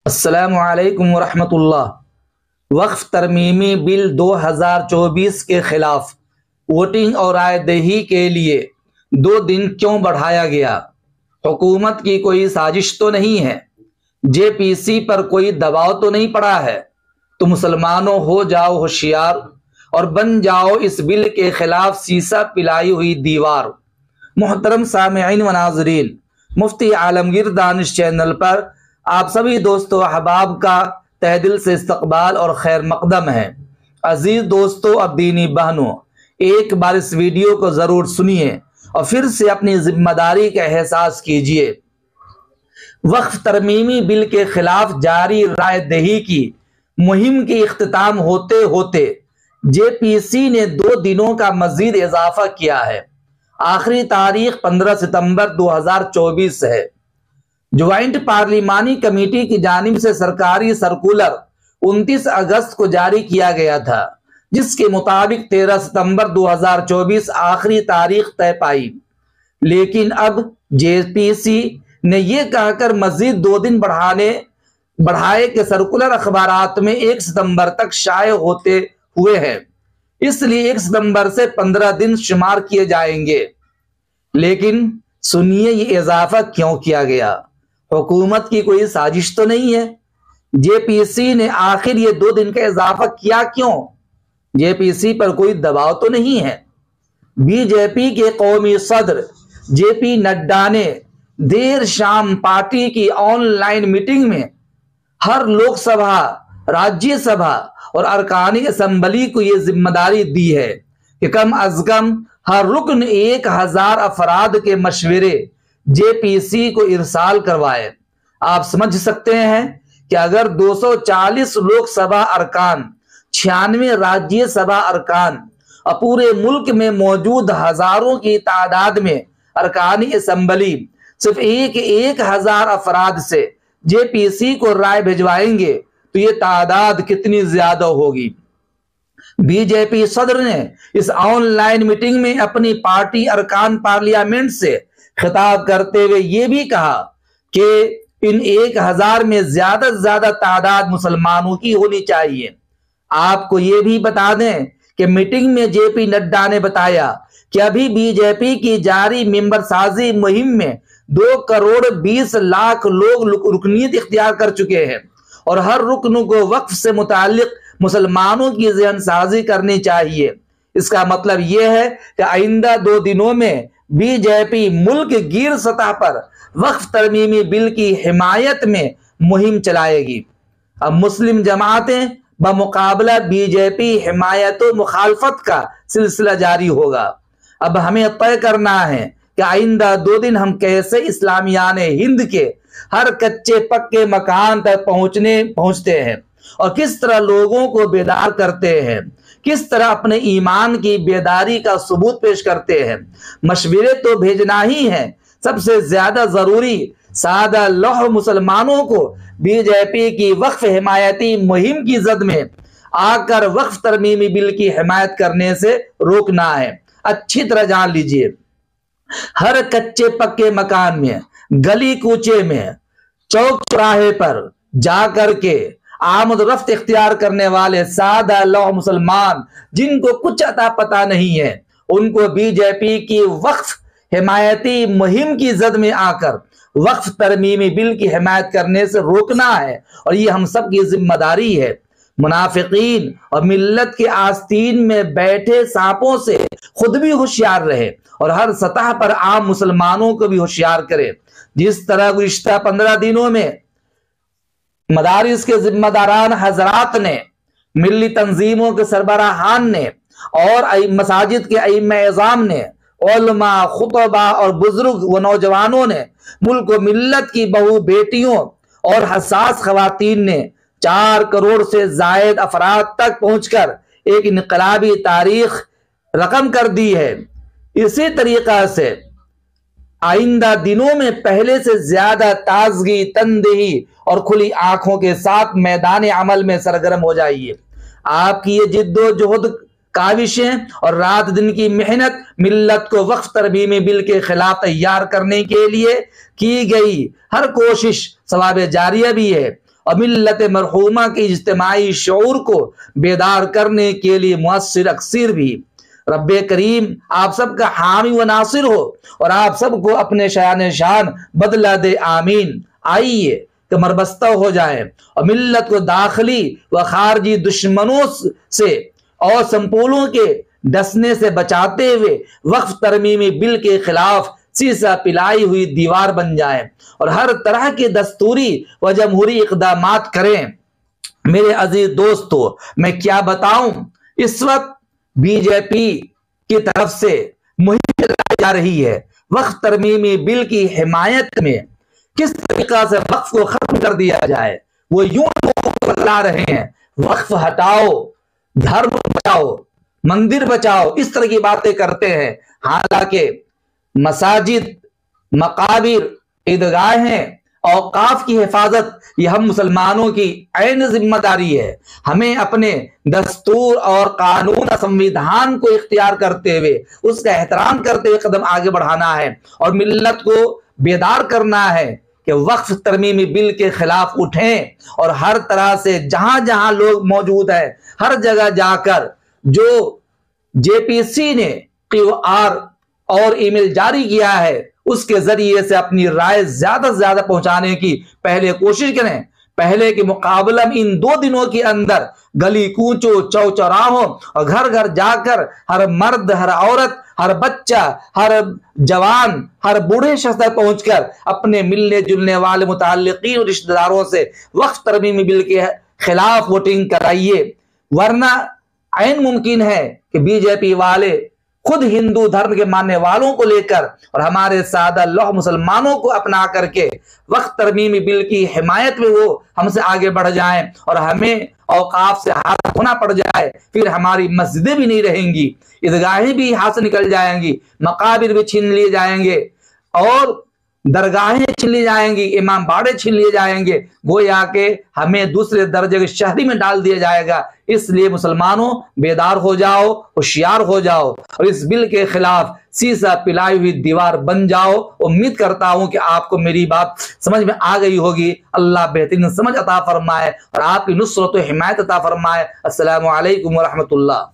अस्सलामु अलैकुम वरहमतुल्लाह। वक्फ तरमीमी बिल 2024 के खिलाफ वोटिंग और राय दही के लिए 2 दिन क्यों बढ़ाया गया? हुकूमत की कोई साजिश तो नहीं है? जेपीसी पर कोई दबाव तो नहीं पड़ा है? तो मुसलमानों हो जाओ होशियार और बन जाओ इस बिल के खिलाफ सीसा पिलाई हुई दीवार। मोहतरम सामिईन व नाज़रीन, मुफ्ती आलमगीर दानिश चैनल पर आप सभी दोस्तों अहबाब का तहे दिल से इस्तकबाल और खैर मकदम है। अजीज दोस्तों और दीनी बहनों, एक बार इस वीडियो को जरूर सुनिए और फिर से अपनी जिम्मेदारी का एहसास कीजिए। वक्फ तरमीमी बिल के खिलाफ जारी राय दही की मुहिम के इख्तिताम होते होते जेपीसी ने 2 दिनों का मजीद इजाफा किया है। आखिरी तारीख 15 सितंबर 2024 है। ज्वाइंट पार्लिमानी कमेटी की जानिब से सरकारी सर्कुलर 29 अगस्त को जारी किया गया था, जिसके मुताबिक 13 सितंबर 2024 आखिरी तारीख तय पाई। लेकिन अब जेपीसी ने यह कहकर मजीद 2 दिन बढ़ाए कि सर्कुलर अखबारात में 1 सितंबर तक शाये होते हुए हैं, इसलिए 1 सितंबर से 15 दिन शुमार किए जाएंगे। लेकिन सुनिए ये इजाफा क्यों किया गया? हुकूमत की कोई साजिश तो नहीं है? जेपीसी ने आखिर ये 2 दिन का इजाफा किया क्यों? जेपीसी पर कोई दबाव तो नहीं है? बीजेपी के कौमी सदर जेपी नड्डा ने देर शाम पार्टी की ऑनलाइन मीटिंग में हर लोकसभा, राज्यसभा और अरकानी असम्बली को यह जिम्मेदारी दी है कि कम अज कम हर रुकन 1000 अफराद के मशवरे जेपीसी को इरसाल करवाए। आप समझ सकते हैं कि अगर 240 लोकसभा अरकान, 96 राज्यसभा अरकान और पूरे मुल्क में मौजूद हजारों की तादाद में अरकानी असम्बली सिर्फ 1000 अफराद से जेपीसी को राय भिजवाएंगे तो ये तादाद कितनी ज्यादा होगी। बीजेपी सदर ने इस ऑनलाइन मीटिंग में अपनी पार्टी अरकान पार्लियामेंट से खिताब करते हुए यह भी कहा कि इन 1000 में ज्यादा से ज्यादा तादाद मुसलमानों की होनी चाहिए। आपको यह भी बता दें कि मीटिंग में जेपी नड्डा ने बताया कि अभी बीजेपी की जारी मेंबर साजी मुहिम में 2 करोड़ 20 लाख लोग रुकनीत इख्तियार कर चुके हैं और हर रुकन को वक्फ से मुतालिक मुसलमानों की ज़हन साजी करनी चाहिए। इसका मतलब यह है कि आइंदा 2 दिनों में बीजेपी मुल्क गिर सतह पर वक्फ तरमीमी बिल की हिमायत में मुहिम चलाएगी। अब मुस्लिम जमातें बमुकाबला बीजेपी हिमायत व मुखालफत का सिलसिला जारी होगा। अब हमें तय करना है कि आइंदा 2 दिन हम कैसे इस्लामियान हिंद के हर कच्चे पक्के मकान तक पहुंचते हैं और किस तरह लोगों को बेदार करते हैं, किस तरह अपने ईमान की बेदारी का सबूत पेश करते हैं। मशवरे तो भेजना ही है, सबसे ज्यादा जरूरी सादा लौह मुसलमानों को बीजेपी की वक्फ हिमायती मुहिम की जद में आकर वक्फ तरमीमी बिल की हिमायत करने से रोकना है। अच्छी तरह जान लीजिए, हर कच्चे पक्के मकान में, गली कूचे में, चौक चौराहे पर जाकर के आमद रफ्त इख्तियार करने वाले सादा लौह मुसलमान जिनको कुछ अता पता नहीं है, उनको बीजेपी की वक्फ हिमायती मुहिम की जद में आकर वक्फ तरमीमी बिल की हिमायत करने से रोकना है और ये हम सब की जिम्मेदारी है। मुनाफिकीन और मिल्लत के आस्तीन में बैठे सांपों से खुद भी होशियार रहे और हर सतह पर आम मुसलमानों को भी होशियार करे। जिस तरह गुज़िश्ता 15 दिनों में मदारिस के जिम्मेदारान हजरात ने, मिल्ली तंजीमों के सरबराहान ने और मसाजिद के अइम्मा-ए-इज़ाम ने, उलमा, खुतबा और बुजुर्ग व नौजवानों ने, मुल्क व मिल्लत की बहू बेटियों और हसास खवातीन ने 4 करोड़ से जायद अफराद तक पहुंचकर एक इनकलाबी तारीख रकम कर दी है। इसी तरीका से आइंदा दिनों में पहले से ज्यादा ताजगी, तनदेही और खुली आंखों के साथ मैदान अमल में सरगर्म हो जाइए। आपकी ये जिद्दोजहद, काविशें और रात दिन की मेहनत मिल्लत को वक्फ तरमीमी बिल के खिलाफ तैयार करने के लिए की गई हर कोशिश सवाब जारिया भी है और मिल्लत मरहूमा के इज्तिमाई शऊर को बेदार करने के लिए मुअस्सिर अक्सर भी। रब्बे करीम आप सबका हामी व नासिर हो और आप सबको अपने शान शान बदला दे, आमीन। आइए कमरबस्ता हो जाए और मिल्लत को दाखिली व खारजी दुश्मनों से और संपोलों के डसने से बचाते हुए वक्फ तरमीमी बिल के खिलाफ शीशा पिलाई हुई दीवार बन जाए और हर तरह के दस्तूरी व जमहूरी इक़दामात करें। मेरे अजीज दोस्तों, मैं क्या बताऊं, इस वक्त बीजेपी की तरफ से मुहिम चलाई जा रही है वक्फ तरमीमी बिल की हिमायत में किस तरीका से वक्फ को खत्म कर दिया जाए। वो यूं लोगों को बता रहे हैं वक्फ हटाओ, धर्म बचाओ, मंदिर बचाओ, इस तरह की बातें करते हैं। हालांकि मसाजिद, मकाबिर, ईदगाहें, औकाफ की हिफाजत यह हम मुसलमानों की ऐन जिम्मेदारी है। हमें अपने दस्तूर और कानून संविधान को इख्तियार करते हुए उसका एहतराम करते हुए कदम आगे बढ़ाना है और मिल्लत को बेदार करना है कि वक्फ तरमीमी बिल के खिलाफ उठें और हर तरह से जहां जहां लोग मौजूद हैं हर जगह जाकर जो जेपीसी ने QR और ईमेल जारी किया है उसके जरिए से अपनी राय ज्यादा से ज्यादा पहुंचाने की पहले कोशिश करें। पहले के मुकाबले में इन 2 दिनों के अंदर गली कूचों, चौचौराहों और घर घर जाकर हर मर्द, हर औरत, हर बच्चा, हर जवान, हर बूढ़े शख्स तक पहुंचकर अपने मिलने जुलने वाले मुताल्लिकीन और रिश्तेदारों से वक्फ तरमीमी बिल के खिलाफ वोटिंग कराइए। वरना ऐन मुमकिन है कि बीजेपी वाले खुद हिंदू धर्म के मानने वालों को लेकर और हमारे सादा लौह मुसलमानों को अपना करके वक्फ तरमीमी बिल की हिमायत में वो हमसे आगे बढ़ जाएं और हमें औकाफ से हाथ धोना पड़ जाए। फिर हमारी मस्जिदें भी नहीं रहेंगी, ईदगाहें भी हाथ से निकल जाएंगी, मकाबिर भी छीन लिए जाएंगे और दरगाहें छीन ली जाएंगी, इमाम बाड़े छीन लिए जाएंगे। गोया के हमें दूसरे दर्जे के शहरी में डाल दिया जाएगा। इसलिए मुसलमानों बेदार हो जाओ, होशियार हो जाओ और इस बिल के खिलाफ शीशा पिलाई हुई दीवार बन जाओ। उम्मीद करता हूं कि आपको मेरी बात समझ में आ गई होगी। अल्लाह बेहतरीन समझ अता फरमाए और आपकी नुसरत व हिमायत अता फरमाए। अस्सलामु अलैकुम व रहमतुल्लाह।